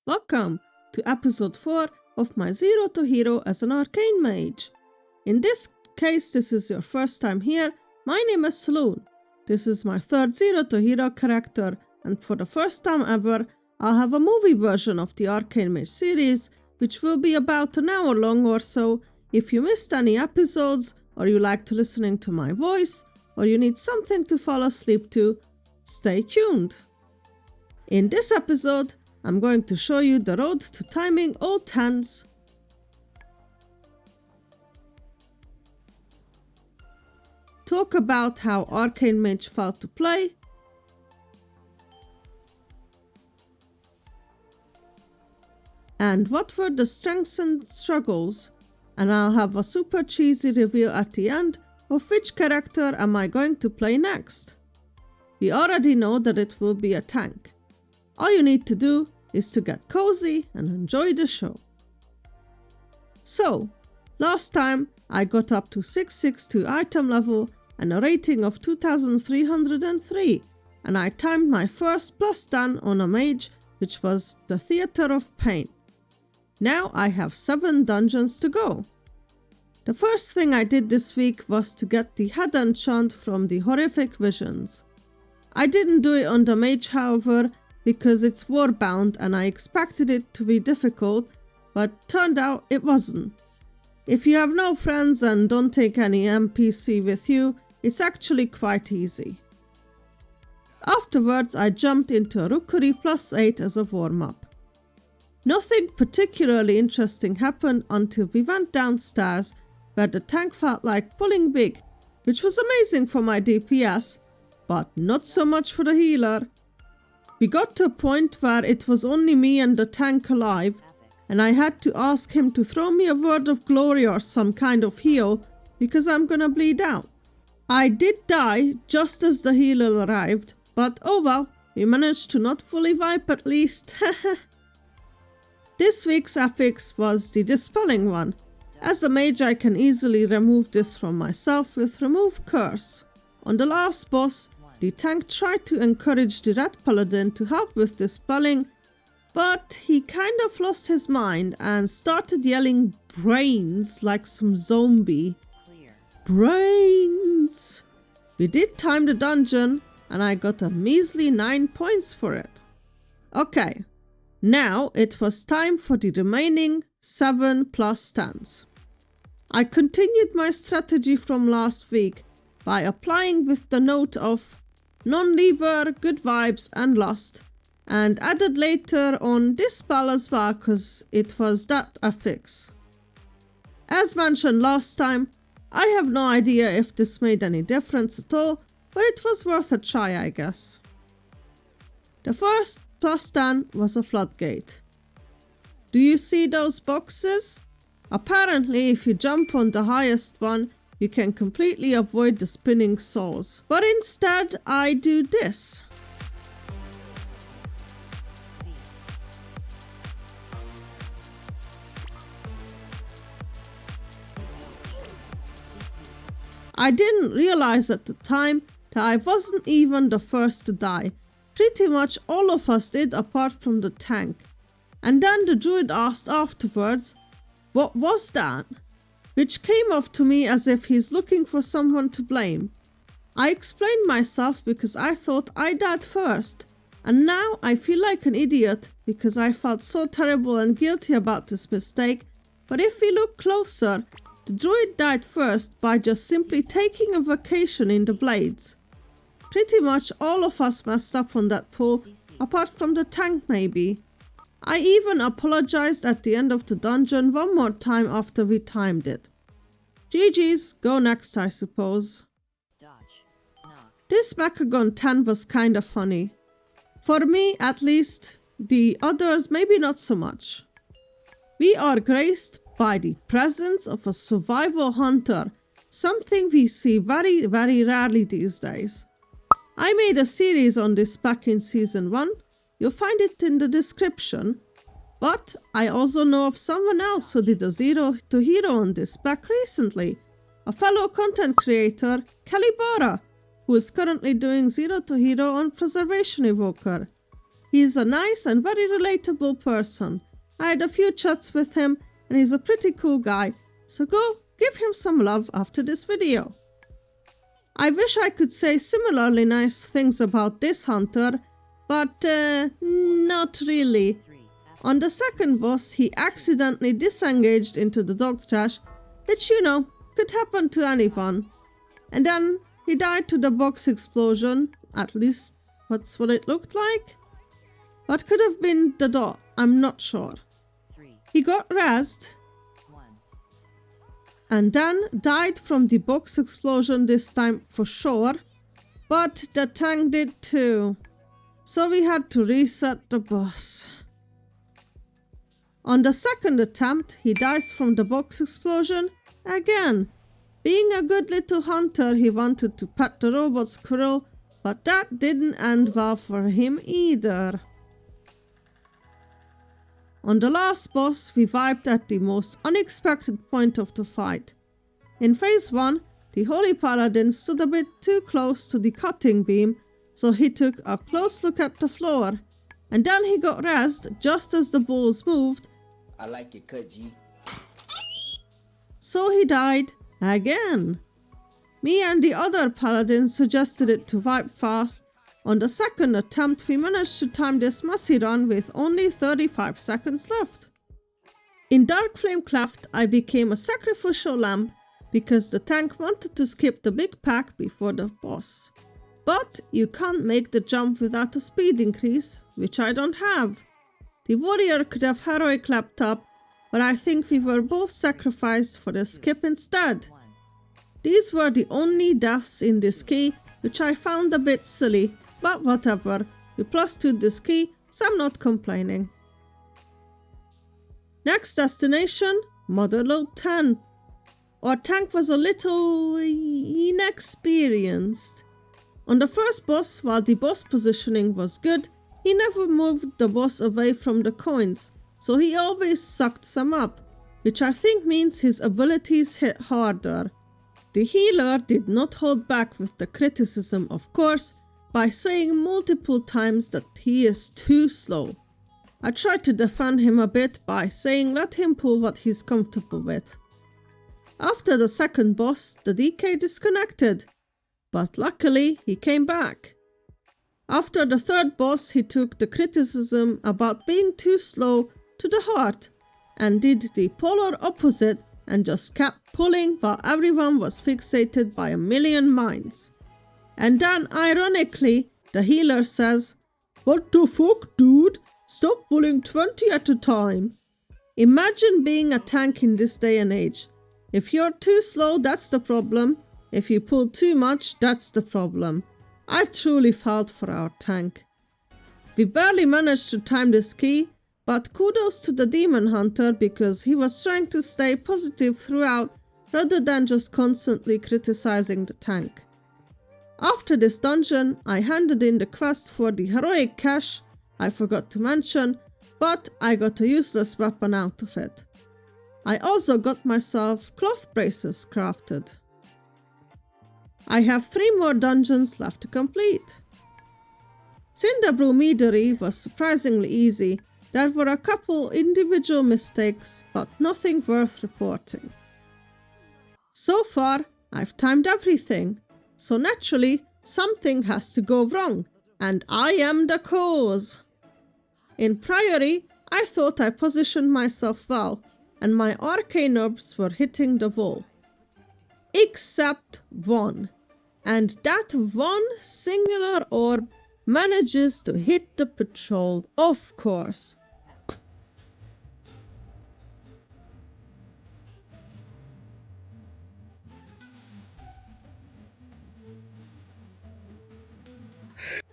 Welcome to episode 4 of my Zero to Hero as an Arcane Mage. In this case, this is your first time here. My name is Saloon. This is my third Zero to Hero character, and for the first time ever, I'll have a movie version of the Arcane Mage series, which will be about an hour long or so. If you missed any episodes, or you like to listening to my voice, or you need something to fall asleep to, stay tuned. In this episode, I'm going to show you the road to timing all 10s. Talk about how Arcane Mage felt to play. And what were the strengths and struggles. And I'll have a super cheesy review at the end of which character am I going to play next. We already know that it will be a tank. All you need to do is to get cozy and enjoy the show. So, last time I got up to 662 item level and a rating of 2303, and I timed my first +10 on a mage, which was the Theater of Pain. Now I have 7 dungeons to go. The first thing I did this week was to get the head enchant from the Horrific Visions. I didn't do it on the mage, however, because it's warbound and I expected it to be difficult, but turned out it wasn't. If you have no friends and don't take any NPC with you, it's actually quite easy. Afterwards, I jumped into a Rookery +8 as a warm-up. Nothing particularly interesting happened until we went downstairs, where the tank felt like pulling big, which was amazing for my DPS, but not so much for the healer. We got to a point where it was only me and the tank alive, and I had to ask him to throw me a word of glory or some kind of heal, because I'm gonna bleed out. I did die just as the healer arrived, but oh well, we managed to not fully wipe at least. This week's affix was the Dispelling one. As a mage, I can easily remove this from myself with Remove Curse. On the last boss, the tank tried to encourage the Red Paladin to help with dispelling, but he kind of lost his mind and started yelling brains like some zombie. Brains! We did time the dungeon and I got a measly 9 points for it. Okay, now it was time for the remaining 7 +10s. I continued my strategy from last week by applying with the note of non-lever, good vibes and lust, and added later on Dispel as well because it was that affix. As mentioned last time, I have no idea if this made any difference at all, but it was worth a try, I guess. The first +10 was a floodgate. Do you see those boxes? Apparently, if you jump on the highest one, you can completely avoid the spinning saws. But instead, I do this. I didn't realize at the time that I wasn't even the first to die. Pretty much all of us did apart from the tank. And then the druid asked afterwards, "What was that?" Which came off to me as if he's looking for someone to blame. I explained myself because I thought I died first, and now I feel like an idiot because I felt so terrible and guilty about this mistake, but if we look closer, the druid died first by just simply taking a vacation in the Blades. Pretty much all of us messed up on that pool, apart from the tank maybe. I even apologized at the end of the dungeon one more time after we timed it. GG's, go next I suppose. This Mechagon 10 was kinda funny. For me at least, the others maybe not so much. We are graced by the presence of a survival hunter, something we see very rarely these days. I made a series on this back in season 1. You'll find it in the description, but I also know of someone else who did a Zero to Hero on this back recently, a fellow content creator, Calibara, who is currently doing Zero to Hero on Preservation Evoker. He's a nice and very relatable person. I had a few chats with him and he's a pretty cool guy, so go give him some love after this video. I wish I could say similarly nice things about this hunter, but not really. On the second boss, he accidentally disengaged into the dog trash, which you know, could happen to anyone. And then he died to the box explosion, at least that's what it looked like. What could have been the door? I'm not sure. He got rezzed and then died from the box explosion this time for sure, but the tank did too. So we had to reset the boss. On the second attempt, he dies from the box explosion again. Being a good little hunter, he wanted to pet the robot squirrel, but that didn't end well for him either. On the last boss, we vibed at the most unexpected point of the fight. In phase 1, the Holy Paladin stood a bit too close to the cutting beam, so he took a close look at the floor, and then he got rezzed just as the balls moved. I like it cut, G. So he died again. Me and the other Paladin suggested it to vibe fast. On the second attempt, we managed to time this messy run with only 35 seconds left. In Dark Flame Cleft, I became a sacrificial lamb because the tank wanted to skip the big pack before the boss. But you can't make the jump without a speed increase, which I don't have. The warrior could have heroic leapt up, but I think we were both sacrificed for the skip instead. These were the only deaths in this key, which I found a bit silly. But whatever, we +2'd this key, so I'm not complaining. Next destination, Motherlode 10. Our tank was a little inexperienced. On the first boss, while the boss positioning was good, he never moved the boss away from the coins, so he always sucked some up, which I think means his abilities hit harder. The healer did not hold back with the criticism, of course, by saying multiple times that he is too slow. I tried to defend him a bit by saying let him pull what he's comfortable with. After the second boss, the DK disconnected, but luckily he came back. After the third boss, he took the criticism about being too slow to the heart and did the polar opposite and just kept pulling while everyone was fixated by a million mines. And then, ironically, the healer says, "What the fuck, dude? Stop pulling 20 at a time." Imagine being a tank in this day and age. If you're too slow, that's the problem. If you pull too much, that's the problem. I truly felt for our tank. We barely managed to time this key, but kudos to the demon hunter because he was trying to stay positive throughout rather than just constantly criticizing the tank. After this dungeon, I handed in the quest for the heroic cache, I forgot to mention, but I got a useless weapon out of it. I also got myself cloth braces crafted. I have 3 more dungeons left to complete. Cinderbrew Meadery was surprisingly easy. There were a couple individual mistakes, but nothing worth reporting. So far, I've timed everything. So naturally, something has to go wrong, and I am the cause. In Priory, I thought I positioned myself well, and my arcane orbs were hitting the wall. Except one. And that one singular orb manages to hit the patrol, of course.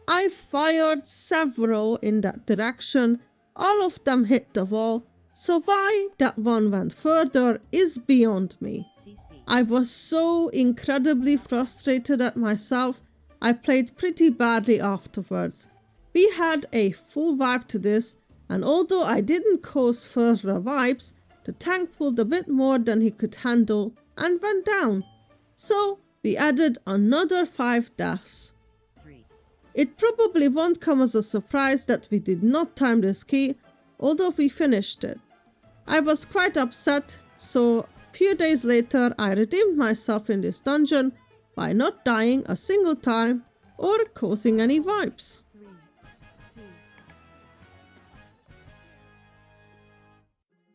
I fired several in that direction, all of them hit the wall, so why that one went further is beyond me. I was so incredibly frustrated at myself, I played pretty badly afterwards. We had a full vibe to this, and although I didn't cause further vibes, the tank pulled a bit more than he could handle and went down. So we added another 5 deaths. It probably won't come as a surprise that we did not time this key, although we finished it. I was quite upset, so a few days later I redeemed myself in this dungeon by not dying a single time or causing any vibes.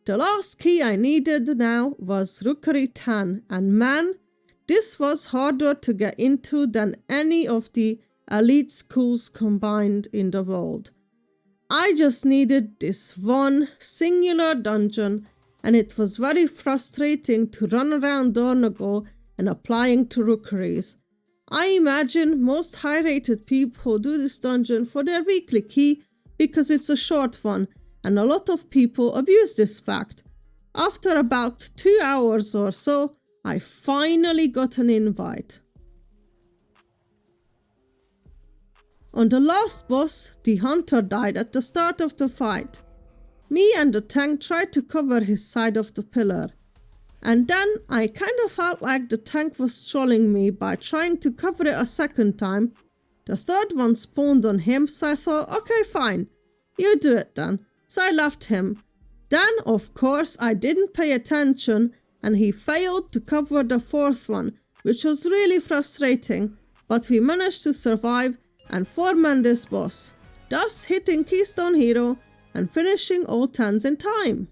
The last key I needed now was Rookery 10, and man, this was harder to get into than any of the elite schools combined in the world. I just needed this one singular dungeon, and it was very frustrating to run around Dornogo and applying to rookeries. I imagine most high-rated people do this dungeon for their weekly key because it's a short one, and a lot of people abuse this fact. After about 2 hours or so, I finally got an invite. On the last boss, the hunter died at the start of the fight. Me and the tank tried to cover his side of the pillar. And then I kind of felt like the tank was trolling me by trying to cover it a second time. The third one spawned on him, so I thought, okay, fine, you do it then. So I left him. Then, of course, I didn't pay attention and he failed to cover the fourth one, which was really frustrating, but we managed to survive and 4-man this boss, thus hitting Keystone Hero and finishing all 10s in time.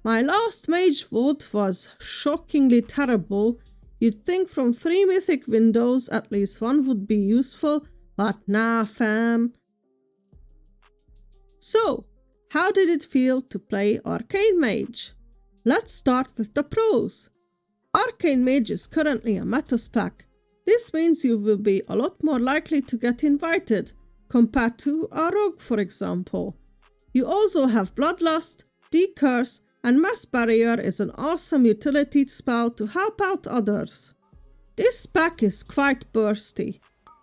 My last mage vote was shockingly terrible. You'd think from 3 mythic windows at least one would be useful, but nah fam. So, how did it feel to play Arcane Mage? Let's start with the pros. Arcane Mage is currently a meta spec. This means you will be a lot more likely to get invited, compared to a rogue for example. You also have Bloodlust, Decurse, and Mass Barrier is an awesome utility spell to help out others. This spec is quite bursty.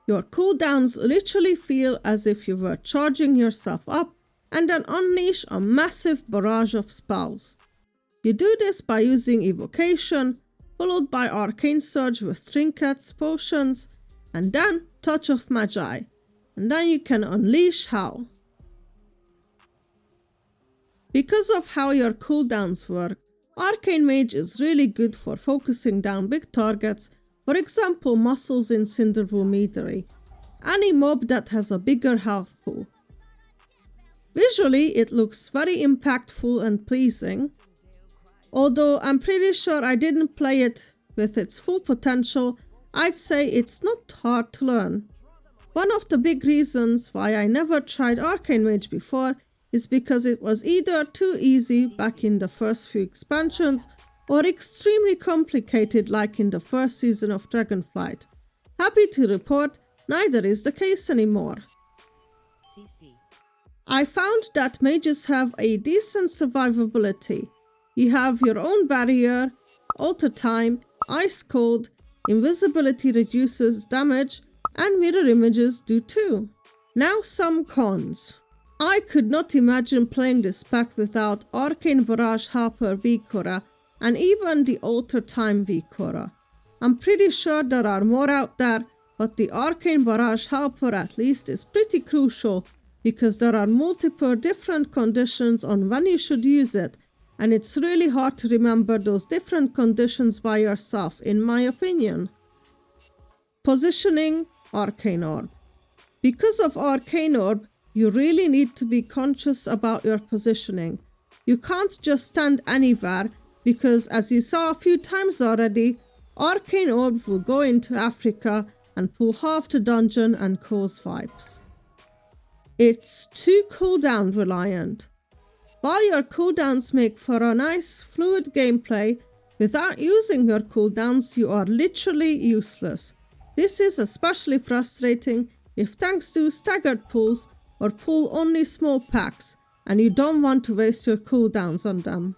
Your cooldowns literally feel as if you were charging yourself up and then unleash a massive barrage of spells. You do this by using Evocation, followed by Arcane Surge with Trinkets, Potions, and then Touch of Magi, and then you can unleash hell. Because of how your cooldowns work, Arcane Mage is really good for focusing down big targets, for example muscles in Cinderpool Meadery, any mob that has a bigger health pool. Visually, it looks very impactful and pleasing, although I'm pretty sure I didn't play it with its full potential. I'd say it's not hard to learn. One of the big reasons why I never tried Arcane Mage before is because it was either too easy back in the first few expansions or extremely complicated like in the first season of Dragonflight. Happy to report, neither is the case anymore. I found that mages have a decent survivability. You have your own barrier, alter time, ice cold, invisibility reduces damage, and mirror images do too. Now some cons. I could not imagine playing this pack without Arcane Barrage Helper Vikora and even the Alter Time Vikora. I'm pretty sure there are more out there, but the Arcane Barrage Helper at least is pretty crucial because there are multiple different conditions on when you should use it, and it's really hard to remember those different conditions by yourself, in my opinion. Positioning Arcane Orb. Because of Arcane Orb, you really need to be conscious about your positioning. You can't just stand anywhere because, as you saw a few times already, Arcane Orb will go into Africa and pull half the dungeon and cause vibes. It's too cooldown reliant. While your cooldowns make for a nice fluid gameplay, without using your cooldowns you are literally useless. This is especially frustrating if tanks do staggered pulls or pull only small packs and you don't want to waste your cooldowns on them.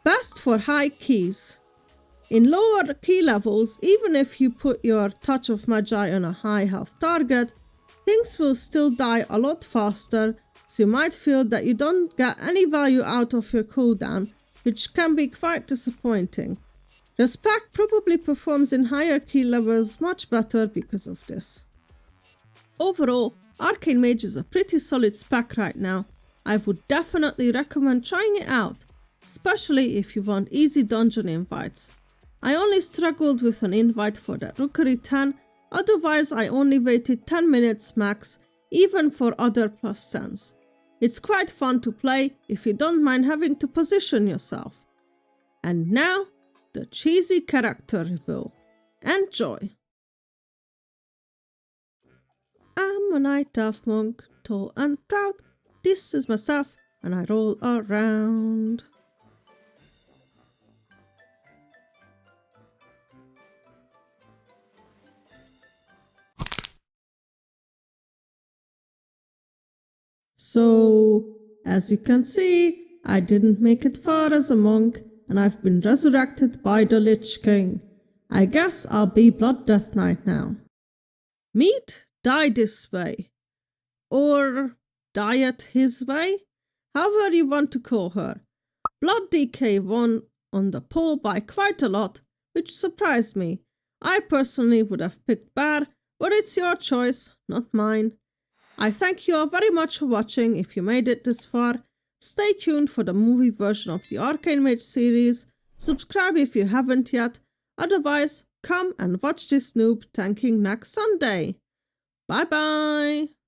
Best for high keys. In lower key levels, even if you put your Touch of Magi on a high health target, things will still die a lot faster, so you might feel that you don't get any value out of your cooldown, which can be quite disappointing. The spec probably performs in higher key levels much better because of this. Overall, Arcane Mage is a pretty solid spec right now. I would definitely recommend trying it out, especially if you want easy dungeon invites. I only struggled with an invite for that Rookery 10, otherwise I only waited 10 minutes max, even for other plus 10s. It's quite fun to play if you don't mind having to position yourself. And now, the cheesy character reveal. Enjoy! I'm a night elf monk, tall and proud. This is my staff, and I roll around. So, as you can see, I didn't make it far as a monk, and I've been resurrected by the Lich King. I guess I'll be Blood Death Knight now. Meet Die This Way. Or Diet His Way? However you want to call her. Blood DK won on the poll by quite a lot, which surprised me. I personally would have picked Bear, but it's your choice, not mine. I thank you all very much for watching if you made it this far. Stay tuned for the movie version of the Arcane Mage series. Subscribe if you haven't yet. Otherwise, come and watch this noob tanking next Sunday. Bye bye!